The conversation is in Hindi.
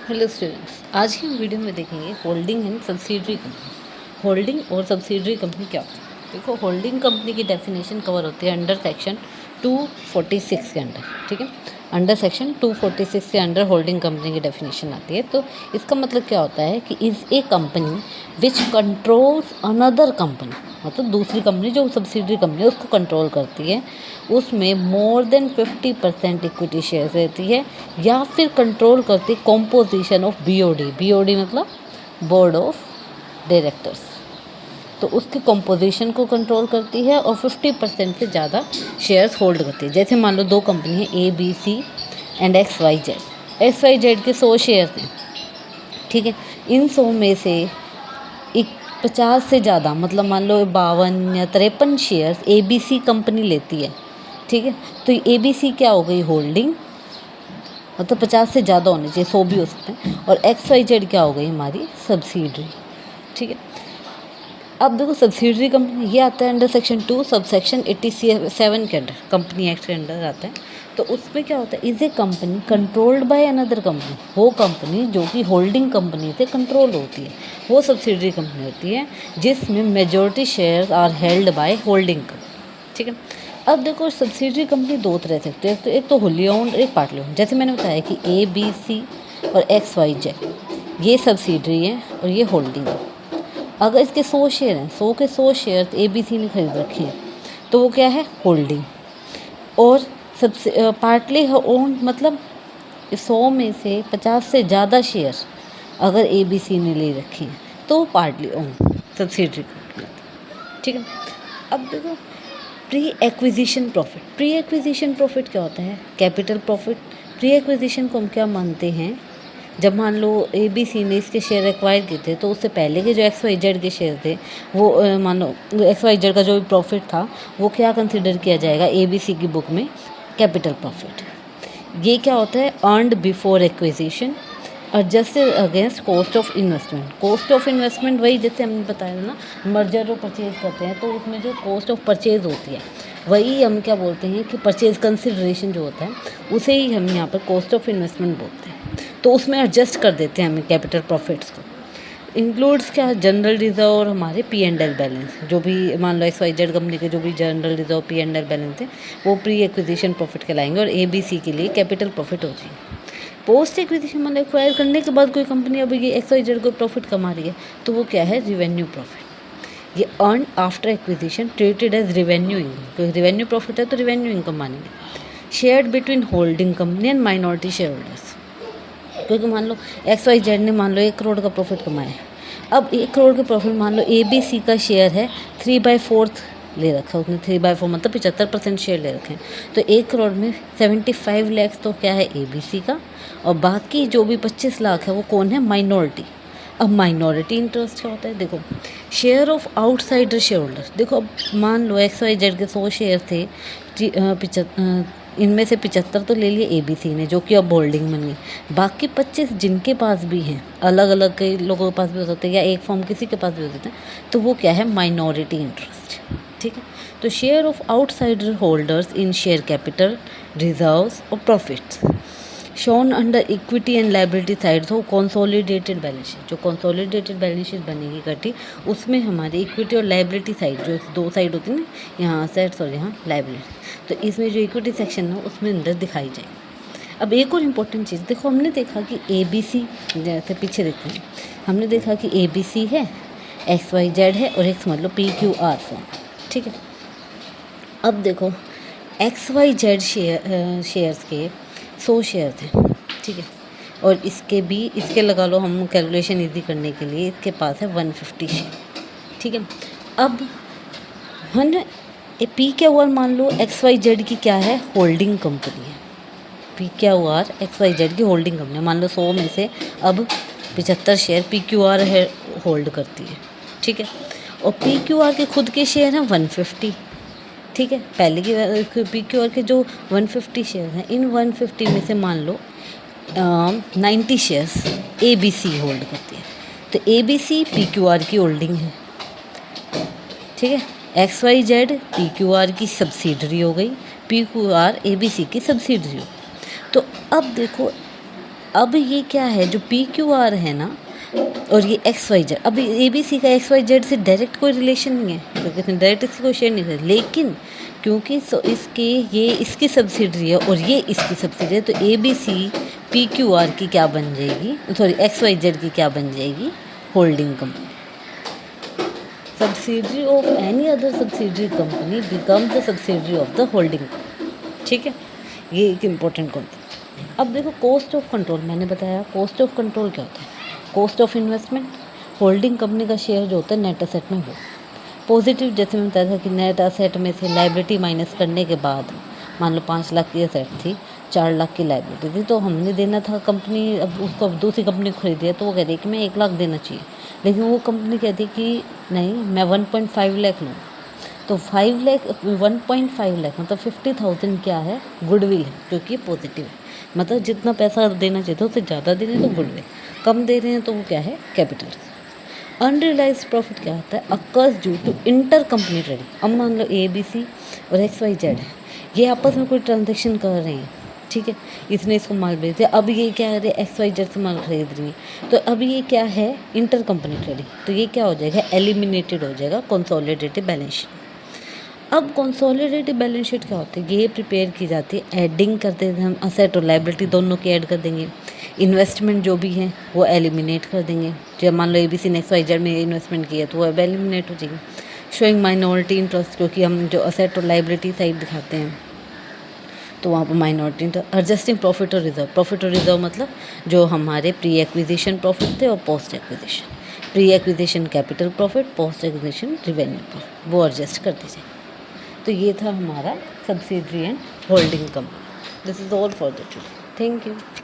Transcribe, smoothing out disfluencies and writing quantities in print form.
हेलो स्टूडेंट्स, आज की हम वीडियो में देखेंगे holding and subsidiary company. Holding और सब्सिडरी कंपनी क्या होती है। देखो, होल्डिंग कंपनी की डेफिनेशन कवर होती है अंडर सेक्शन 246 के अंडर। ठीक है, अंडर सेक्शन 246 के अंडर होल्डिंग कंपनी की डेफिनेशन आती है। तो इसका मतलब क्या होता है कि is a company which controls another company, मतलब दूसरी कंपनी जो सब्सिडरी कंपनी है उसको कंट्रोल करती है, उसमें मोर देन 50% इक्विटी शेयर्स रहती है, या फिर कंट्रोल करती है कॉम्पोजिशन ऑफ बीओडी मतलब बोर्ड ऑफ डायरेक्टर्स। तो उसकी कॉम्पोजिशन को कंट्रोल करती है और 50% से ज़्यादा शेयर्स होल्ड करती है। जैसे मान लो दो कंपनी है ABC एंड XYZ के 100 शेयर हैं। ठीक है, इन 100 में से 50 से ज़्यादा, मतलब मान लो 52 या 53 शेयर्स ABC कंपनी लेती है। ठीक है, तो ABC क्या हो गई, होल्डिंग, मतलब 50 से ज़्यादा होने चाहिए, 100 भी हो सकते हैं। और XYZ क्या हो गई, हमारी सब्सिडरी। ठीक है, अब देखो सब्सिडरी कंपनी ये आता है अंडर सेक्शन 2 सब सेक्शन 87 के अंडर, कंपनी एक्ट के अंडर आता है। तो उसमें क्या होता है, is a company controlled by another company. वो कंपनी जो कि होल्डिंग कंपनी से कंट्रोल होती है वो सब्सिडरी कंपनी होती है, जिसमें majority shares are held by holding company. ठीक है, अब देखो सब्सिडरी कंपनी दो तरह से होती है, एक तो होली ओन्ड, एक पार्टली ओन्ड। जैसे मैंने बताया कि ABC और XYZ ये सब्सिडरी है और ये होल्डिंग है। अगर इसके 100 शेयर हैं, 100 के 100 शेयर ABC ने खरीद रखे हैं, तो वो क्या है, होल्डिंग। और सबसे पार्टली ओन, मतलब 100 में से 50 से ज़्यादा शेयर अगर ABC ने ले रखे हैं तो वो पार्टली ओन सब्सिडरी कंपनी। ठीक है, अब देखो प्री एक्विजिशन प्रॉफिट क्या होता है, कैपिटल प्रॉफिट। प्री एक्विजिशन को हम क्या मानते हैं, जब मान लो ABC ने इसके शेयर एक्वायर किए थे तो उससे पहले के जो XYZ के शेयर थे वो मान लो XYZ का जो भी प्रॉफिट था वो क्या कंसिडर किया जाएगा ABC की बुक में, कैपिटल प्रॉफिट। ये क्या होता है, earned before acquisition adjusted against cost of investment वही जैसे हमने बताया ना, मर्जर और परचेज करते हैं तो उसमें जो कॉस्ट ऑफ परचेज होती है वही हम क्या बोलते हैं कि परचेज कंसिडरेशन जो होता है उसे ही हम यहाँ पर कॉस्ट ऑफ इन्वेस्टमेंट बोलते हैं। तो उसमें एडजस्ट कर देते हैं हमें कैपिटल प्रॉफिट्स को। इंक्लूड्स क्या, जनरल रिजर्व और हमारे P&L बैलेंस, जो भी मान लो XYZ कंपनी के जो भी जनरल रिजर्व P&L बैलेंस है वो प्री एक्विजिशन प्रॉफिट कहलाएंगे और ABC के लिए कैपिटल प्रॉफिट हो जाएंगे। पोस्ट एक्विजिशन मतलब एक्वायर करने के बाद कोई कंपनी अब ये XYZ को प्रॉफिट कमा रही है तो वो क्या है, रिवेन्यू प्रॉफिट। ये earn after acquisition treated as revenue income, क्योंकि रिवेन्यू प्रॉफिट है तो रिवेन्यू इनकम मानेंगे। Shared between holding company and minority shareholders, क्योंकि मान लो XYZ ने मान लो 1 करोड़ का प्रॉफिट कमाया है। अब 1 करोड़ के प्रॉफिट मान लो ABC का शेयर है 3/4 ले रखा है उसने, 3/4 मतलब 75% शेयर ले रखे हैं। तो 1 करोड़ में 75 लाख तो क्या है, ABC का, और बाकी जो भी 25 लाख है वो कौन है, माइनॉरिटी। अब माइनॉरिटी इंटरेस्ट क्या होता है, देखो share of outsider share holder. देखो अब मान लो XYZ के 100 शेयर थे, इनमें से 75 तो ले लिए ABC ने जो कि अब होल्डिंग बन गई। बाकी 25 जिनके पास भी हैं, अलग अलग के लोगों के पास भी हो सकते हैं या एक फॉर्म किसी के पास भी हो सकते हैं, तो वो क्या है, माइनॉरिटी इंटरेस्ट। ठीक है, तो share of outsider holders in share capital, reserves और profits shown under equity and liability side हो कंसोलिडेटेड बैलेंस शीट। जो कंसोलिडेटेड बैलेंस शीट बनेगी इकट्ठी, उसमें हमारी इक्विटी और लाइबिलिटी साइड, जो दो साइड होती है ना, यहाँ असेट्स और यहाँ लाइबिलिटी, तो इसमें जो इक्विटी सेक्शन है उसमें अंदर दिखाई जाएगी। अब एक और इम्पोर्टेंट चीज़ देखो, हमने देखा कि ABC, जैसे पीछे देखते हैं, हमने देखा कि ABC है, XYZ है और एक समझ लो PQR फॉर्म। ठीक है, अब देखो XYZ शेयर्स के 100 शेयर थे। ठीक है, और इसके लगा लो, हम कैलकुलेशन इजी करने के लिए इसके पास है 150 शेयर। ठीक है, अब हम PQR मान लो XYZ की क्या है, होल्डिंग कंपनी है। PQR XYZ की होल्डिंग कंपनी, मान लो 100 में से अब 75 शेयर PQR है होल्ड करती है। ठीक है, और PQR के खुद के शेयर हैं 150। ठीक है, पहले की PQR के जो 150 शेयर हैं, इन 150 में से मान लो 90 शेयर्स ABC होल्ड करती है, तो ABC PQR की होल्डिंग है। ठीक है, XYZ PQR की सब्सिडरी हो गई, PQR ABC की सब्सिडरी हो गई। तो अब देखो अब ये क्या है, जो पी क्यू आर है ना, और ये एक्स वाई जेड, अभी ए बी सी का एक्स वाई जेड से डायरेक्ट कोई रिलेशन नहीं है, क्योंकि इसने डायरेक्ट इसको कोई शेयर नहीं कर, लेकिन क्योंकि इसके ये इसकी सब्सिडरी है और ये इसकी सब्सिडरी है, तो A B C P Q R की क्या बन जाएगी, सॉरी एक्स वाई जेड की क्या बन जाएगी, holding company. Subsidiary of any other subsidiary company becomes the subsidiary of the holding company. ठीक है, ये एक इम्पोर्टेंट कॉन्सेप्ट। अब देखो कॉस्ट ऑफ कंट्रोल, मैंने बताया कॉस्ट ऑफ कंट्रोल क्या होता है, cost of investment. Holding company का शेयर जो होता है नेट असेट में, वो पॉजिटिव, जैसे मैं बताया था कि नेट असेट में से लाइबिलिटी माइनस करने के बाद, मान लो 5 लाख की असेट थी, 4 लाख की लाइबिलिटी थी, तो हमने देना था, कंपनी अब उसको अब दूसरी कंपनी को खरीदी है, तो वो कह रही है कि मैं 1 लाख देना चाहिए, लेकिन वो कंपनी कहती है कि नहीं मैं 1.5 लाख लूँ। तो 5 लाख 1.5 लाख मतलब 50,000 क्या है, गुडविल है, जो कि पॉजिटिव है। मतलब जितना पैसा देना चाहिए था उससे ज़्यादा दे रहे हैं तो गुडविल, कम दे रहे हैं तो वो क्या है, कैपिटल। अनरियलाइज प्रॉफिट क्या होता है, occurs due to inter company trading. अब मान लो ए बी सी और एक्स वाई जेड है, ये आपस में कोई ट्रांजेक्शन कर रहे हैं, ठीक है, इसने इसको माल बेच दिया, अब ये क्या है, एक्स वाई जेड से माल खरीद रही है, तो अब ये क्या है, इंटर कंपनी ट्रेडिंग, तो ये क्या हो जाएगा, एलिमिनेटेड हो जाएगा कंसोलिडेटेड बैलेंस शीट। अब कंसोलिडेटेड बैलेंस शीट क्या होती है, ये प्रिपेयर की जाती है, एडिंग करते हैं हम, असेट और लाइबिलिटी दोनों की ऐड कर देंगे, इन्वेस्टमेंट जो भी है वो एलिमिनेट कर देंगे, जब मान लो ए बी सी ने एक्स वाई जेड में इन्वेस्टमेंट किया तो वो अब एलिमिनेट हो जाएगी। शोइंग माइनॉरिटी इंटरेस्ट, क्योंकि हम जो असेट और लाइबिलिटी साइड दिखाते हैं तो वहाँ पर माइनॉरिटी इंटरेस्ट। एडजस्टिंग प्रॉफिट और रिजर्व, प्रॉफिट और रिजर्व मतलब जो हमारे प्री एक्विजिशन प्रॉफिट थे और post acquisition, pre acquisition capital profit, post acquisition revenue profit, वो एडजस्ट कर दीजिए। तो ये था हमारा subsidiary and holding company. This is all for the today, thank you.